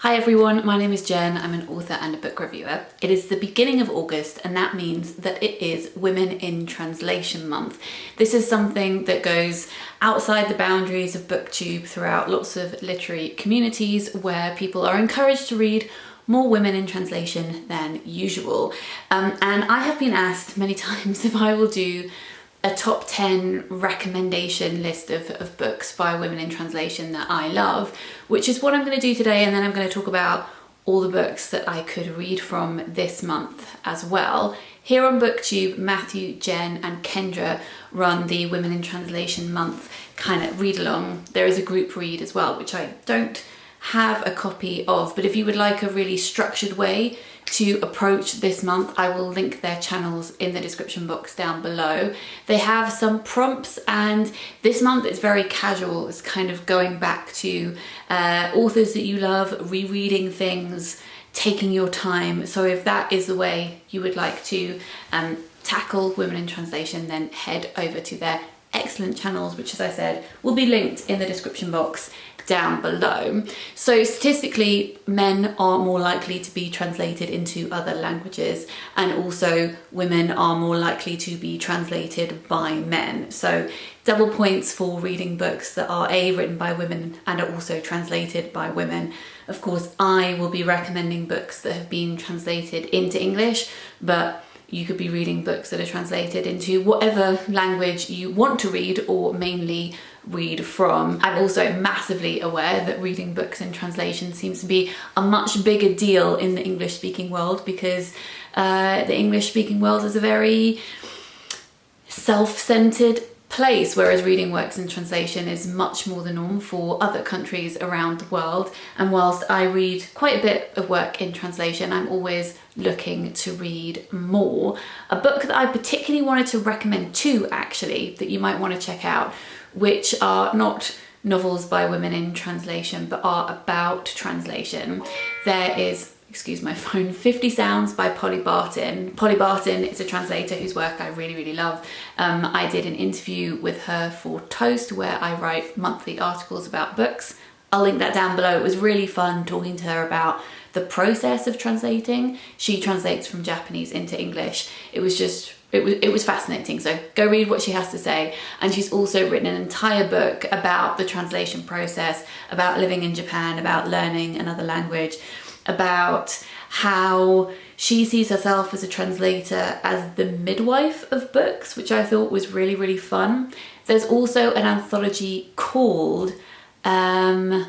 Hi everyone, my name is Jen. I'm an author and a book reviewer. It is the beginning of August and that means that it is Women in Translation Month. This is something that goes outside the boundaries of BookTube throughout lots of literary communities where people are encouraged to read more women in translation than usual. And I have been asked many times if I will do a top 10 recommendation list of books by women in translation that I love, which is what I'm going to do today, and then I'm going to talk about all the books that I could read from this month as well. Here on BookTube, Matthew, Jen and Kendra run the Women in Translation Month kind of read along. There is a group read as well, which I don't have a copy of, but if you would like a really structured way to approach this month, I will link their channels in the description box down below. They have some prompts and this month it's very casual. It's kind of going back to authors that you love, rereading things, taking your time. So if that is the way you would like to tackle women in translation, then head over to their excellent channels, which as I said, will be linked in the description box down below. So statistically, men are more likely to be translated into other languages, and also women are more likely to be translated by men. So double points for reading books that are written by women and are also translated by women. Of course, I will be recommending books that have been translated into English, but you could be reading books that are translated into whatever language you want to read or mainly read from. I'm also massively aware that reading books in translation seems to be a much bigger deal in the English speaking world because the English speaking world is a very self-centered place, whereas reading works in translation is much more the norm for other countries around the world. And whilst I read quite a bit of work in translation, I'm always looking to read more. A book that I particularly wanted to recommend too, actually, that you might want to check out, which are not novels by women in translation, but are about translation. There is, excuse my phone, 50 Sounds by Polly Barton. Polly Barton is a translator whose work I really love. I did an interview with her for Toast where I write monthly articles about books. I'll link that down below. It was really fun talking to her about the process of translating. She translates from Japanese into English. It was fascinating, so go read what she has to say. And she's also written an entire book about the translation process, about living in Japan, about learning another language, about how she sees herself as a translator as the midwife of books, which I thought was really fun. There's also an anthology called, oh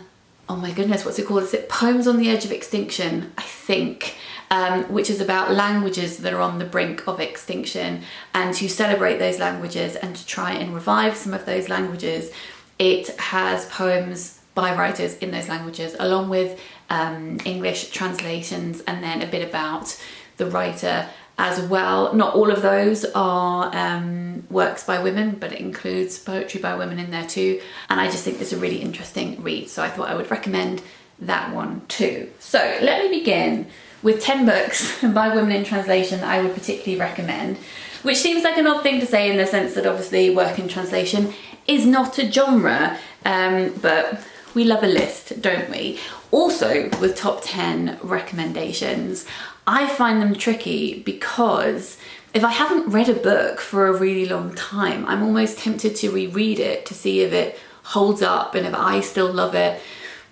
my goodness, what's it called? Is it Poems on the Edge of Extinction, I think, which is about languages that are on the brink of extinction, and to celebrate those languages and to try and revive some of those languages. It has poems by writers in those languages, along with English translations, and then a bit about the writer as well. Not all of those are works by women, but it includes poetry by women in there too. And I just think it's a really interesting read, so I thought I would recommend that one too. So let me begin with 10 books by women in translation that I would particularly recommend, which seems like an odd thing to say in the sense that obviously work in translation is not a genre, but we love a list, don't we? Also, with top 10 recommendations, I find them tricky because if I haven't read a book for a really long time, I'm almost tempted to reread it to see if it holds up and if I still love it.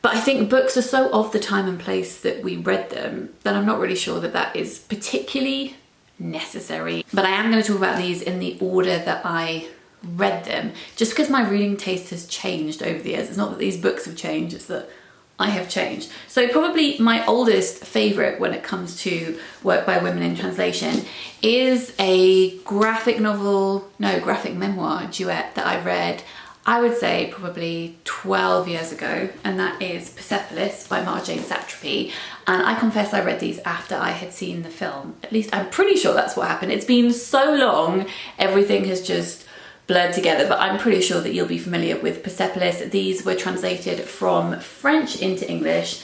But I think books are so of the time and place that we read them that I'm not really sure that that is particularly necessary. But I am going to talk about these in the order that I read them, just because my reading taste has changed over the years. It's not that these books have changed, it's that I have changed. So probably my oldest favourite when it comes to work by women in translation is a graphic memoir duet that I read, I would say probably 12 years ago, and that is Persepolis by Marjane Satrapi. And I confess I read these after I had seen the film. At least I'm pretty sure that's what happened. It's been so long, everything has just blurred together, but I'm pretty sure that you'll be familiar with Persepolis. These were translated from French into English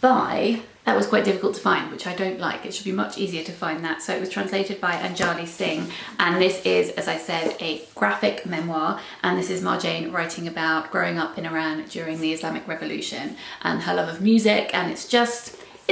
by that was quite difficult to find, which I don't like. It should be much easier to find that. So it was translated by Anjali Singh, and this is, as I said, a graphic memoir, and this is Marjane writing about growing up in Iran during the Islamic Revolution and her love of music, and it's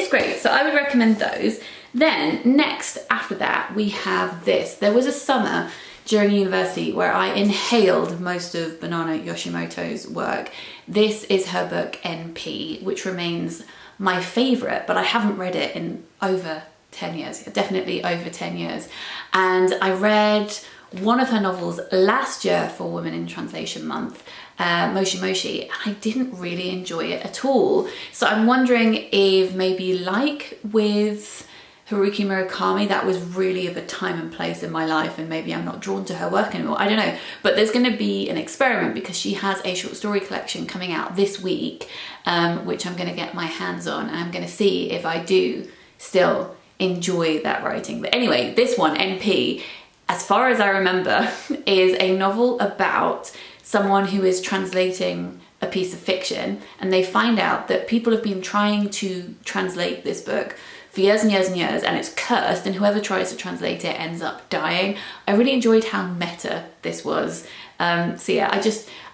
great. So I would recommend those. Then next, after that, we have this. There was a summer during university where I inhaled most of Banana Yoshimoto's work. This is her book NP, which remains my favourite, but I haven't read it in over 10 years, definitely over 10 years. And I read one of her novels last year for Women in Translation Month, Moshi Moshi, and I didn't really enjoy it at all. So I'm wondering if maybe like with Haruki Murakami, that was really of a time and place in my life, and maybe I'm not drawn to her work anymore. I don't know, but there's going to be an experiment because she has a short story collection coming out this week, which I'm going to get my hands on, and I'm going to see if I do still enjoy that writing. But anyway, this one, NP, as far as I remember, is a novel about someone who is translating a piece of fiction, and they find out that people have been trying to translate this book for years and years and years, and it's cursed, and whoever tries to translate it ends up dying. I really enjoyed how meta this was. So yeah,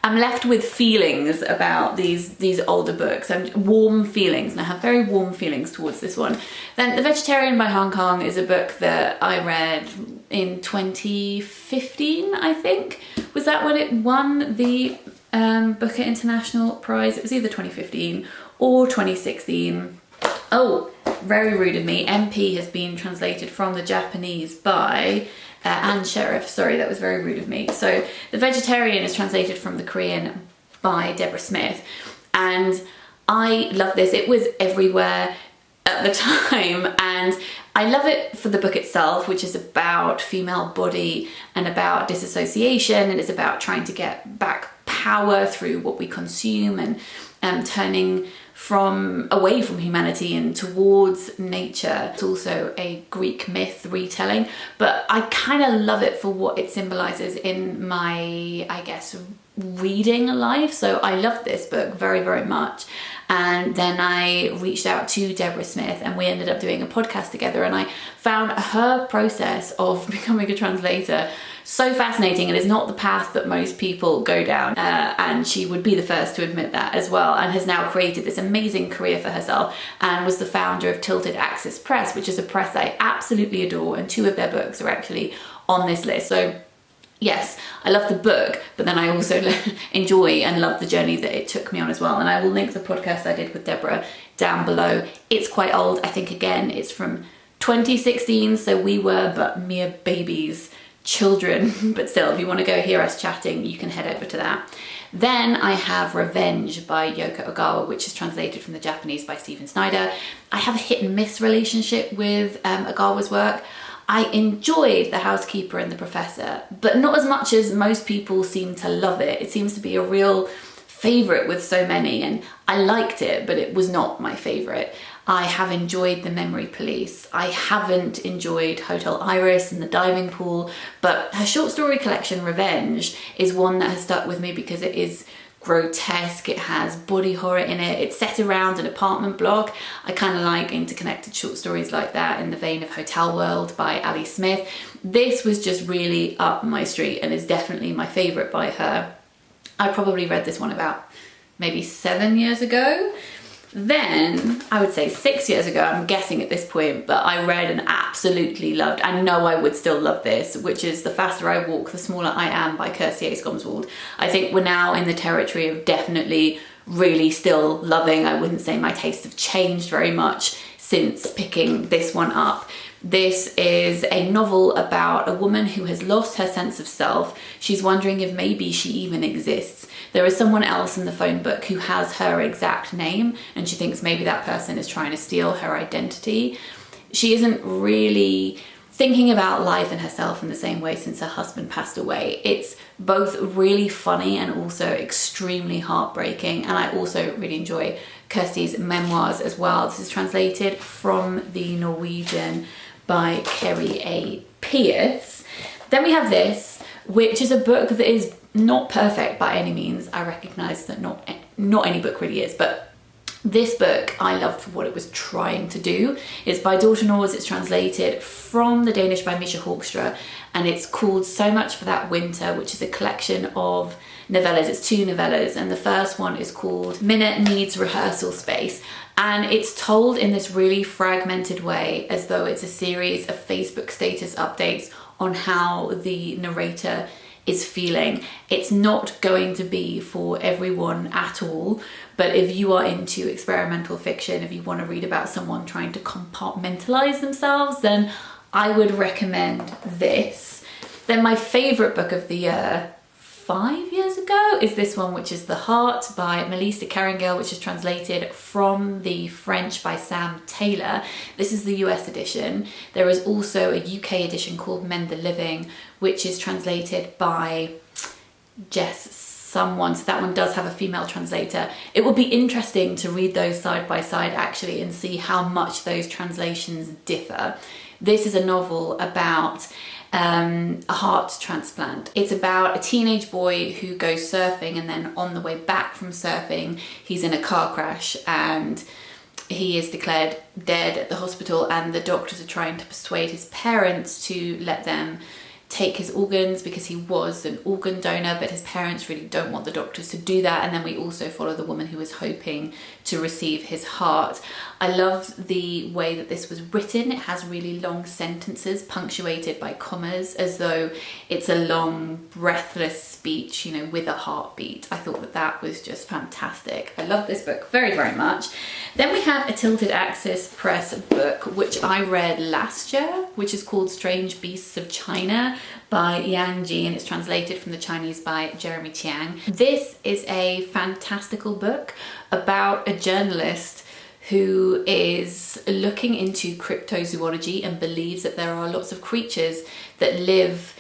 I'm left with feelings about these older books, and warm feelings, and I have very warm feelings towards this one. Then The Vegetarian by Han Kang is a book that I read in 2015, I think. Was that when it won the Booker International Prize? It was either 2015 or 2016. Oh, very rude of me. MP has been translated from the Japanese by Anne Sheriff. Sorry, that was very rude of me. So The Vegetarian is translated from the Korean by Deborah Smith, and I love this. It was everywhere at the time, and I love it for the book itself, which is about female body and about disassociation, and it's about trying to get back power through what we consume, and turning away from humanity and towards nature. It's also a Greek myth retelling, but I kind of love it for what it symbolizes in my, I guess, reading life. So I loved this book very, very much. And then I reached out to Deborah Smith, and we ended up doing a podcast together, and I found her process of becoming a translator so fascinating, and it's not the path that most people go down, and she would be the first to admit that as well, and has now created this amazing career for herself, and was the founder of Tilted Axis Press, which is a press I absolutely adore, and 2 of their books are actually on this list. So yes, I love the book, but then I also enjoy and love the journey that it took me on as well. And I will link the podcast I did with Deborah down below. It's quite old. I think, again, it's from 2016, so we were but mere babies, children. But still, if you want to go hear us chatting, you can head over to that. Then I have Revenge by Yoko Ogawa, which is translated from the Japanese by Stephen Snyder. I have a hit and miss relationship with Ogawa's work. I enjoyed The Housekeeper and The Professor, but not as much as most people seem to love it. It seems to be a real favourite with so many, and I liked it, but it was not my favourite. I have enjoyed The Memory Police. I haven't enjoyed Hotel Iris and The Diving Pool, but her short story collection, Revenge, is one that has stuck with me because it is grotesque, it has body horror in it, it's set around an apartment block. I kind of like interconnected short stories like that in the vein of Hotel World by Ali Smith. This was just really up my street and is definitely my favourite by her. I probably read this one about maybe 7 years ago. Then, I would say 6 years ago, I'm guessing at this point, but I read and absolutely loved, I know I would still love this, which is The Faster I Walk, The Smaller I Am by Kjersti A Skomsvold. I think we're now in the territory of definitely really still loving. I wouldn't say my tastes have changed very much since picking this one up. This is a novel about a woman who has lost her sense of self. She's wondering if maybe she even exists. There is someone else in the phone book who has her exact name, and she thinks maybe that person is trying to steal her identity. She isn't really thinking about life and herself in the same way since her husband passed away. It's both really funny and also extremely heartbreaking, and I also really enjoy Kjersti's memoirs as well. This is translated from the Norwegian by Kerry A. Pierce. Then we have this, which is a book that is not perfect by any means. I recognise that not any book really is, but This book I loved for what it was trying to do. It's by Dorthe. It's translated from the Danish by Misha Hawkstra, and it's called So Much for That Winter, which is a collection of novellas. It's 2 novellas, and the first one is called Minna Needs Rehearsal Space, and it's told in this really fragmented way, as though it's a series of Facebook status updates on how the narrator is feeling. It's not going to be for everyone at all, but if you are into experimental fiction, if you want to read about someone trying to compartmentalize themselves, then I would recommend this. Then my favourite book of the year 5 years ago is this one, which is The Heart by Maylis de Kerangal, which is translated from the French by Sam Taylor. This is the US edition. There is also a UK edition called Mend the Living, which is translated by Jess someone, so that one does have a female translator. It will be interesting to read those side by side actually and see how much those translations differ. This is a novel about a heart transplant. It's about a teenage boy who goes surfing, and then on the way back from surfing he's in a car crash and he is declared dead at the hospital, and the doctors are trying to persuade his parents to let them take his organs because he was an organ donor, but his parents really don't want the doctors to do that. And then we also follow the woman who is hoping to receive his heart. I love the way that this was written. It has really long sentences punctuated by commas, as though it's a long breathless speech, you know, with a heartbeat. I thought that that was just fantastic. I love this book very, very much. Then we have a Tilted Axis Press book, which I read last year, which is called Strange Beasts of China by Yang Ji, and it's translated from the Chinese by Jeremy Chiang. This is a fantastical book about a journalist who is looking into cryptozoology and believes that there are lots of creatures that live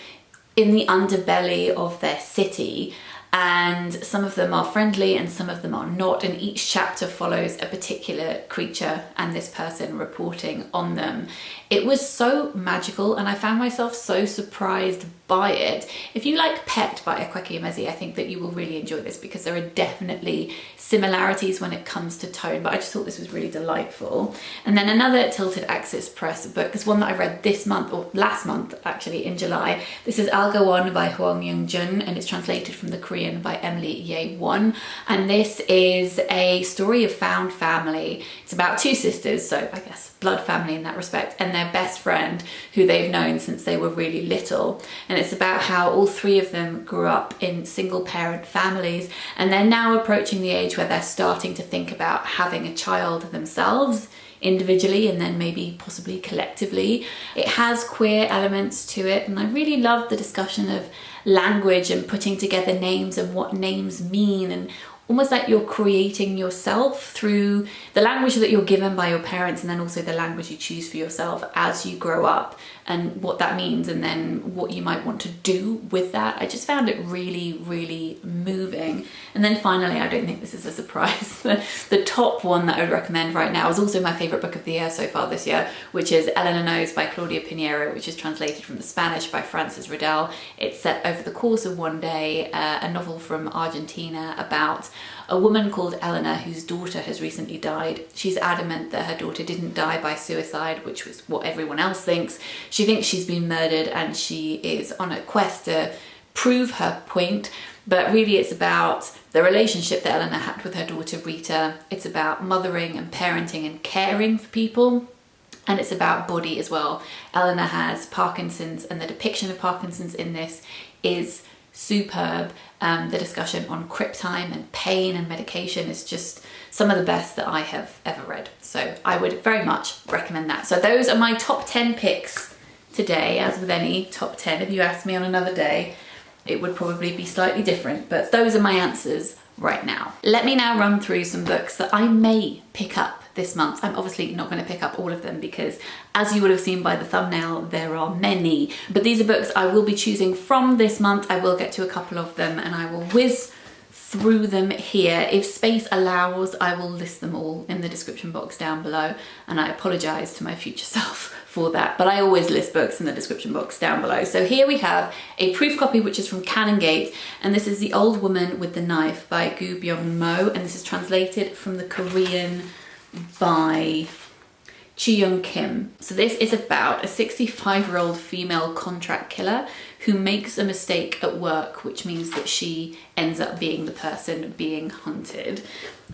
in the underbelly of their city, and some of them are friendly and some of them are not, and each chapter follows a particular creature and this person reporting on them. It was so magical and I found myself so surprised by it. If you like Pet by Akwaeke Emezi, I think that you will really enjoy this because there are definitely similarities when it comes to tone, but I just thought this was really delightful. And then another Tilted Axis Press book is one that I read this month, or last month actually, in July. This is I'll Go On by Hwang and it's translated from the Korean by Emily Ye Won, and this is a story of found family. It's about 2 sisters, so I guess blood family in that respect, and their best friend who they've known since they were really little. And it's about how all 3 of them grew up in single parent families, and they're now approaching the age where they're starting to think about having a child themselves, individually and then maybe possibly collectively. It has queer elements to it, and I really loved the discussion of language and putting together names and what names mean, and almost like you're creating yourself through the language that you're given by your parents, and then also the language you choose for yourself as you grow up, and what that means, and then what you might want to do with that. I just found it really, really moving. And then finally, I don't think this is a surprise, the top one that I would recommend right now is also my favourite book of the year so far this year, which is Elena Knows by Claudia Pinero, which is translated from the Spanish by Frances Riddell. It's set over the course of one day, a novel from Argentina about a woman called Elena whose daughter has recently died. She's adamant that her daughter didn't die by suicide, which was what everyone else thinks. She thinks she's been murdered, and she is on a quest to prove her point. But really it's about the relationship that Elena had with her daughter Rita. It's about mothering and parenting and caring for people. And it's about body as well. Elena has Parkinson's, and the depiction of Parkinson's in this is superb. The discussion on crip time and pain and medication is just some of the best that I have ever read. So I would very much recommend that. So those are my top 10 picks today. As with any top 10, if you asked me on another day, it would probably be slightly different, but those are my answers right now. Let me now run through some books that I may pick up this month. I'm obviously not going to pick up all of them because, as you would have seen by the thumbnail, there are many, but these are books I will be choosing from this month. I will get to a couple of them and I will whiz through them here. If space allows, I will list them all in the description box down below, and I apologize to my future self for that, but I always list books in the description box down below. So here we have a proof copy, which is from Canongate, and this is The Old Woman with the Knife by Byeong-Mo, and this is translated from the Korean by Chi-Young Kim. So this is about a 65-year-old female contract killer who makes a mistake at work, which means that she ends up being the person being hunted.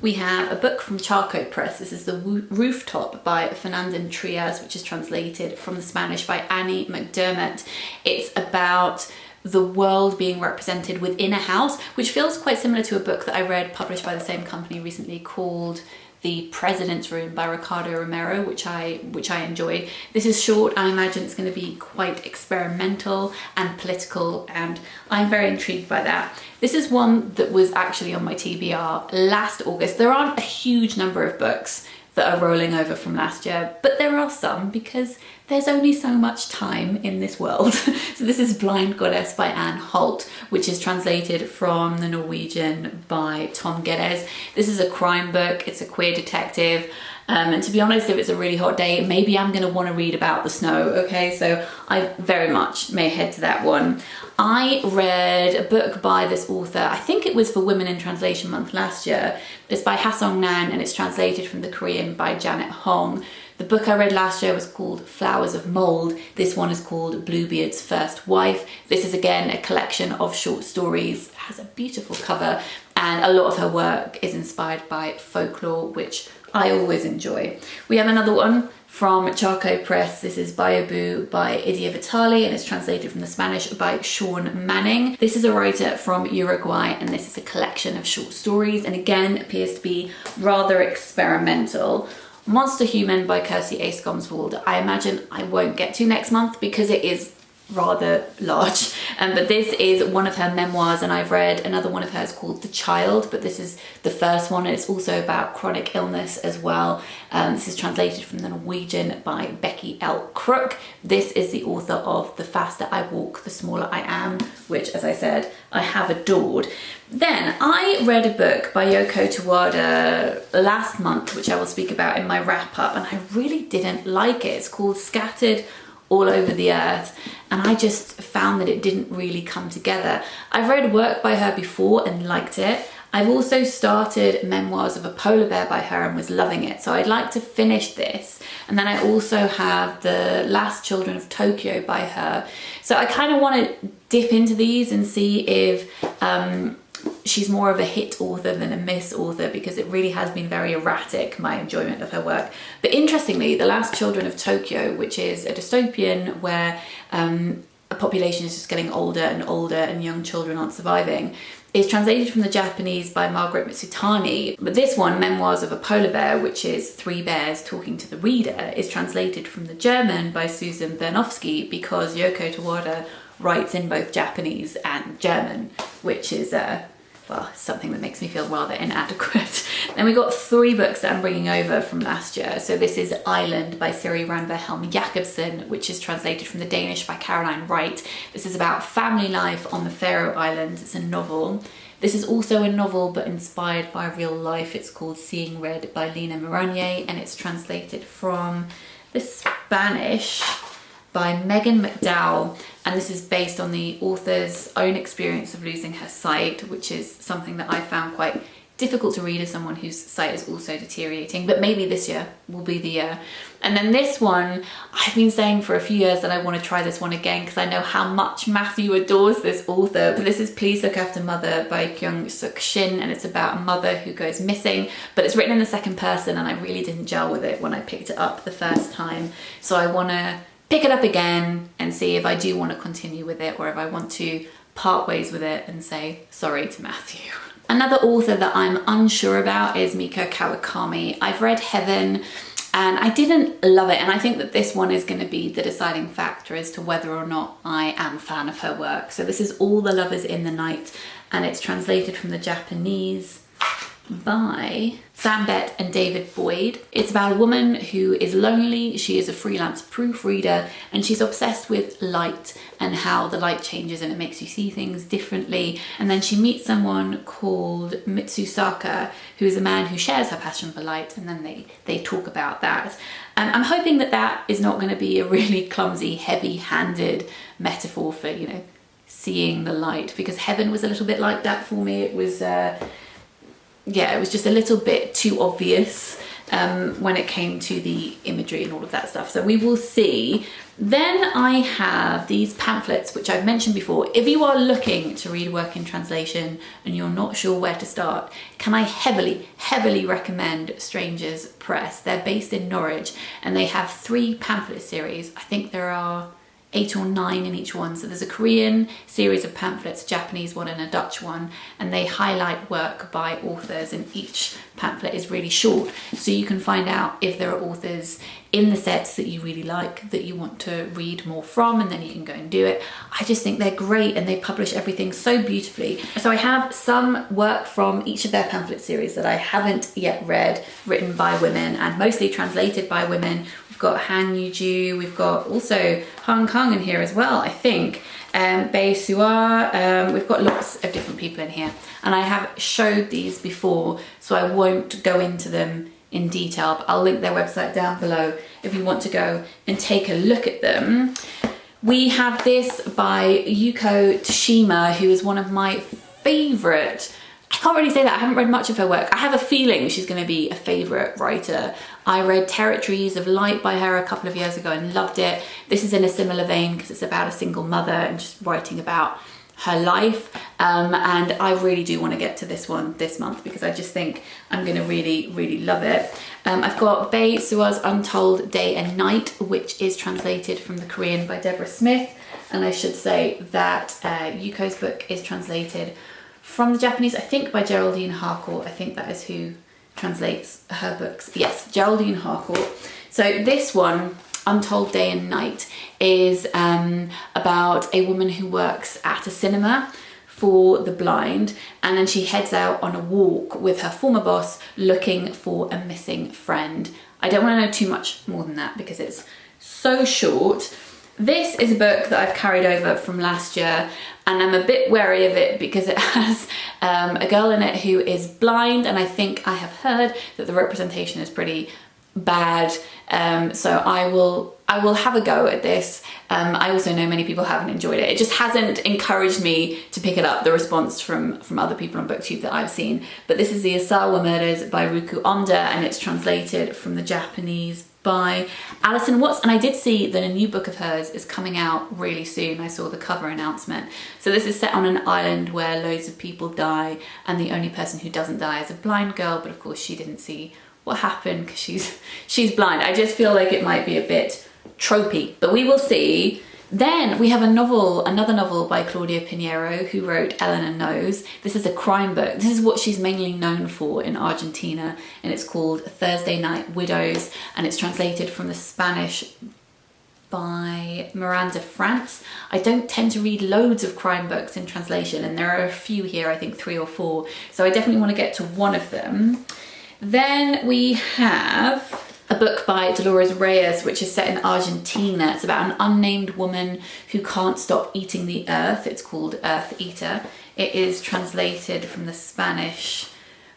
We have a book from Charco Press. This is The Rooftop by Fernanda and Trias, which is translated from the Spanish by Annie McDermott. It's about the world being represented within a house, which feels quite similar to a book that I read published by the same company recently called The President's Room by Ricardo Romero, which I enjoyed. This is short. I imagine it's going to be quite experimental and political, and I'm very intrigued by that. This is one that was actually on my TBR last August. There aren't a huge number of books that are rolling over from last year, but there are some because there's only so much time in this world. So this is Blind Goddess by Anne Holt, which is translated from the Norwegian by Tom Geddes. This is a crime book. It's a queer detective. And to be honest, if it's a really hot day, maybe I'm going to want to read about the snow, okay? So I very much may head to that one. I read a book by this author, I think it was for Women in Translation Month last year. It's by Seong-Nan, and it's translated from the Korean by Janet Hwang. The book I read last year was called Flowers of Mold. This one is called Bluebeard's First Wife. This is again a collection of short stories. It has a beautiful cover, and a lot of her work is inspired by folklore, which I always enjoy. We have another one from Charco Press. This is Byobu by Ida Vitale, and it's translated from the Spanish by Sean Manning. This is a writer from Uruguay, and this is a collection of short stories, and again appears to be rather experimental. Monster Human by Kjersti A Skomsvold. I imagine I won't get to next month because it is rather large, but this is one of her memoirs, and I've read another one of hers called The Child, but this is the first one, and it's also about chronic illness as well. This is translated from the Norwegian by Becky L. Crook. This is the author of The Faster I Walk, The Smaller I Am, which, as I said, I have adored. Then I read a book by Yoko Tawada last month, which I will speak about in my wrap up, and I really didn't like it. It's called Scattered All Over the Earth, and I just found that it didn't really come together. I've read work by her before and liked it. I've also started Memoirs of a Polar Bear by her and was loving it, so I'd like to finish this. And then I also have The Last Children of Tokyo by her. So I kind of want to dip into these and see if she's more of a hit author than a miss author, because it really has been very erratic, my enjoyment of her work. But interestingly, The Last Children of Tokyo, which is a dystopian where a population is just getting older and older and young children aren't surviving, is translated from the Japanese by Margaret Mitsutani. But this one, Memoirs of a Polar Bear, which is three bears talking to the reader, is translated from the German by Susan Bernofsky, because Yoko Tawada writes in both Japanese and German, which is well, something that makes me feel rather inadequate. Then we got three books that I'm bringing over from last year. So this is Island by Siri Ranva Helm Jacobsen, which is translated from the Danish by Caroline Wright. This is about family life on the Faroe Islands. It's a novel. This is also a novel, but inspired by real life. It's called Seeing Red by Lena Moranier, and it's translated from the Spanish by Megan McDowell, and this is based on the author's own experience of losing her sight, which is something that I found quite difficult to read as someone whose sight is also deteriorating, but maybe this year will be the year. And then this one, I've been saying for a few years that I want to try this one again because I know how much Matthew adores this author. So this is Please Look After Mother by Kyung Suk Shin, and it's about a mother who goes missing, but it's written in the second person, and I really didn't gel with it when I picked it up the first time. So I want to pick it up again and see if I do want to continue with it, or if I want to part ways with it and say sorry to Matthew. Another author that I'm unsure about is Miko Kawakami. I've read Heaven and I didn't love it, and I think that this one is going to be the deciding factor as to whether or not I am a fan of her work. So this is All the Lovers in the Night, and it's translated from the Japanese by Sam Bett and David Boyd. It's about a woman who is lonely. She is a freelance proofreader and she's obsessed with light and how the light changes and it makes you see things differently. And then she meets someone called Mitsusaka, who is a man who shares her passion for light, and then they talk about that. I'm hoping that that is not going to be a really clumsy, heavy-handed metaphor for, you know, seeing the light, because Heaven was a little bit like that for me. It was yeah, it was just a little bit too obvious when it came to the imagery and all of that stuff. So we will see. Then I have these pamphlets, which I've mentioned before. If you are looking to read work in translation and you're not sure where to start, can I heavily, heavily recommend Strangers Press. They're based in Norwich and they have 3 pamphlet series. I think there are 8 or 9 in each one. So there's a Korean series of pamphlets, a Japanese one and a Dutch one, and they highlight work by authors, and each pamphlet is really short. So you can find out if there are authors in the sets that you really like, that you want to read more from, and then you can go and do it. I just think they're great and they publish everything so beautifully. So I have some work from each of their pamphlet series that I haven't yet read, written by women and mostly translated by women. We've got Han Yu-ju, we've got also Han Kang in here as well, I think. Bae Sua, we've got lots of different people in here. And I have showed these before, so I won't go into them in detail, but I'll link their website down below if you want to go and take a look at them. We have this by Yoko Tashima, who is one of my favourite, I can't really say that, I haven't read much of her work. I have a feeling she's going to be a favourite writer. I read Territories of Light by her a couple of years ago and loved it. This is in a similar vein because it's about a single mother and just writing about her life, and I really do want to get to this one this month because I just think I'm going to really, really love it. I've got Bae Sua's Untold Day and Night, which is translated from the Korean by Deborah Smith, and I should say that Yuko's book is translated from the Japanese, I think by Geraldine Harcourt. I think that is who translates her books. Yes, Geraldine Harcourt. So this one, Untold Day and Night, is about a woman who works at a cinema for the blind, and then she heads out on a walk with her former boss looking for a missing friend. I don't want to know too much more than that because it's so short. This is a book that I've carried over from last year, and I'm a bit wary of it because it has a girl in it who is blind, and I think I have heard that the representation is pretty bad, so I will have a go at this. I also know many people haven't enjoyed it. It just hasn't encouraged me to pick it up, the response from other people on BookTube that I've seen. But this is The Asawa Murders by Ruku Onda, and it's translated from the Japanese by Alison Watts. And I did see that a new book of hers is coming out really soon. I saw the cover announcement. So this is set on an island where loads of people die, and the only person who doesn't die is a blind girl, but of course she didn't see what happened because she's blind. I just feel like it might be a bit tropey, but we will see. Then we have another novel by Claudia Pinero, who wrote Elena Knows. This is a crime book. This is what she's mainly known for in Argentina, and it's called Thursday Night Widows, and it's translated from the Spanish by Miranda France. I don't tend to read loads of crime books in translation, and there are a few here, I think 3 or 4, so I definitely want to get to one of them. Then we have a book by Dolores Reyes, which is set in Argentina. It's about an unnamed woman who can't stop eating the earth. It's called Earth Eater. It is translated from the Spanish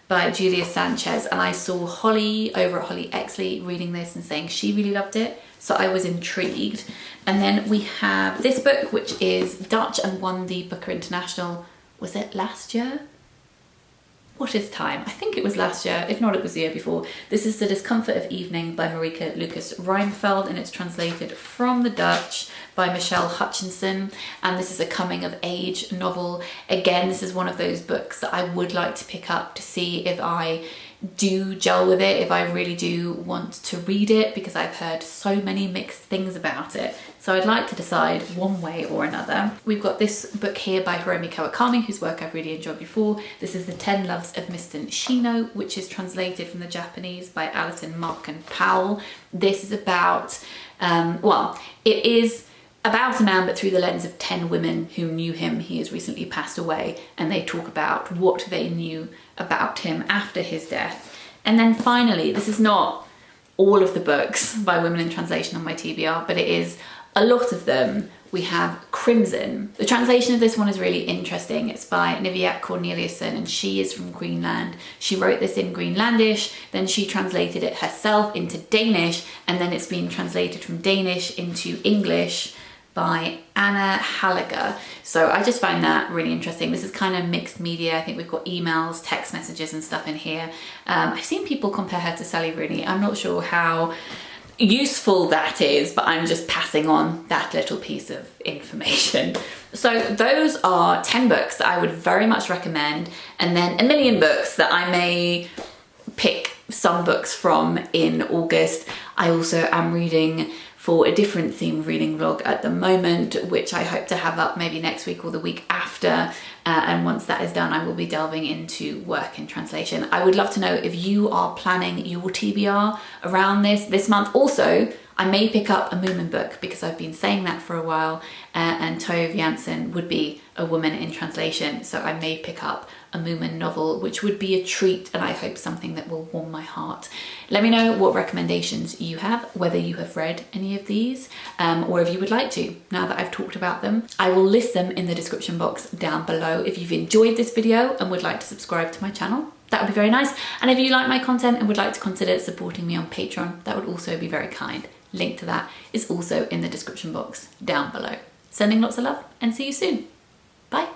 by Julia Sanchez, and I saw Holly over at Holly Exley reading this and saying she really loved it, so I was intrigued. And then we have this book, which is Dutch and won the Booker International, was it last year? What is time? I think it was last year, if not it was the year before. This is The Discomfort of Evening by Marika Lucas Reinfeld, and it's translated from the Dutch by Michelle Hutchinson, and this is a coming of age novel. Again, this is one of those books that I would like to pick up to see if I do gel with it, if I really do want to read it, because I've heard so many mixed things about it. So I'd like to decide one way or another. We've got this book here by Hiromi Kawakami, whose work I've really enjoyed before. This is The 10 Loves of Mr. Nishino, which is translated from the Japanese by Alison Markin Powell. This is about, well, it is about a man, but through the lens of 10 women who knew him. He has recently passed away, and they talk about what they knew about him after his death. And then finally, this is not all of the books by women in translation on my TBR, but it is a lot of them. We have Crimson. The translation of this one is really interesting. It's by Niviaq Corneliusson, and she is from Greenland. She wrote this in Greenlandish, then she translated it herself into Danish, and then it's been translated from Danish into English by Anna Halliger. So I just find that really interesting. This is kind of mixed media. I think we've got emails, text messages and stuff in here. I've seen people compare her to Sally Rooney. I'm not sure how useful that is, but I'm just passing on that little piece of information. So those are 10 books that I would very much recommend, and then a million books that I may pick some books from in August. I also am reading for a different themed reading vlog at the moment, which I hope to have up maybe next week or the week after. And once that is done, I will be delving into work in translation. I would love to know if you are planning your TBR around this month. Also, I may pick up a Moomin book because I've been saying that for a while, and Tove Jansson would be a woman in translation, so I may pick up a Moomin novel, which would be a treat, and I hope something that will warm my heart. Let me know what recommendations you have, whether you have read any of these, or if you would like to, now that I've talked about them. I will list them in the description box down below. If you've enjoyed this video and would like to subscribe to my channel, that would be very nice. And if you like my content and would like to consider supporting me on Patreon, that would also be very kind. Link to that is also in the description box down below. Sending lots of love and see you soon. Bye.